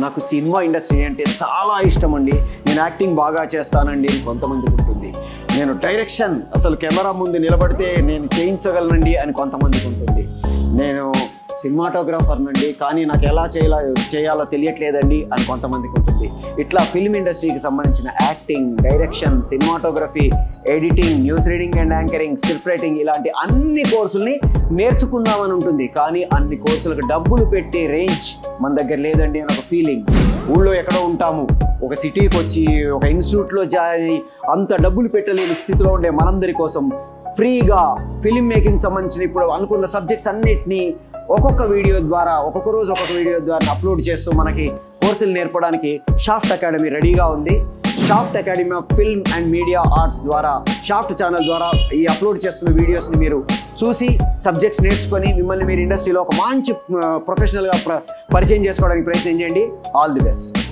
నాకు cinema industry అంటే చాలా ఇష్టం అండి, నేను యాక్టింగ్ బాగా చేస్తానండి అని కొంతమందికి ఉంటుంది. నేను డైరెక్షన్ అసలు కెమెరా ముందు నిలబడితే నేను చేయించగలనండి అని కొంతమందికి ఉంటుంది. నేను సినిమాటోగ్రాఫర్ నండి కానీ నాకు ఎలా చేయాలో తెలియట్లేదండి అని కొంతమందికి ఉంటుంది. ఇట్లా ఫిల్మ్ ఇండస్ట్రీకి సంబంధించిన acting, direction, cinematography, editing, news reading and anchoring, script writing ఇలాంటి అన్ని కోర్సుల్ని నేర్చుకుందామని ఉంటుంది. కానీ అన్ని కోర్సులకు డబ్బులు పెట్టే రేంజ్ మన దగ్గర లేదండి అని ఒక ఫీలింగ్. ఊళ్ళో ఎక్కడో ఉంటాము, ఒక సిటీకి వచ్చి ఒక ఇన్స్టిట్యూట్లో జాయిన్ అయ్యి అంత డబ్బులు పెట్టలేని స్థితిలో ఉండే మనందరి కోసం ఫ్రీగా ఫిల్మ్ మేకింగ్ సంబంధించిన ఇప్పుడు అనుకున్న సబ్జెక్ట్స్ అన్నిటినీ ఒక్కొక్క వీడియో ద్వారా ఒక్కొక్క రోజు ఒక్కొక్క వీడియో ద్వారా అప్లోడ్ చేస్తూ మనకి కోర్సులు నేర్పడానికి షాఫ్ట్ అకాడమీ రెడీగా ఉంది. Shaft academy of film and media arts ద్వారా షాఫ్ట్ ఛానల్ ద్వారా ఈ అప్లోడ్ చేస్తున్న వీడియోస్ని మీరు చూసి సబ్జెక్ట్స్ నేర్చుకొని మిమ్మల్ని మీరు ఇండస్ట్రీలో ఒక మంచి ప్రొఫెషనల్గా పరిచయం చేసుకోవడానికి ప్రయత్నం చేయండి. All the best.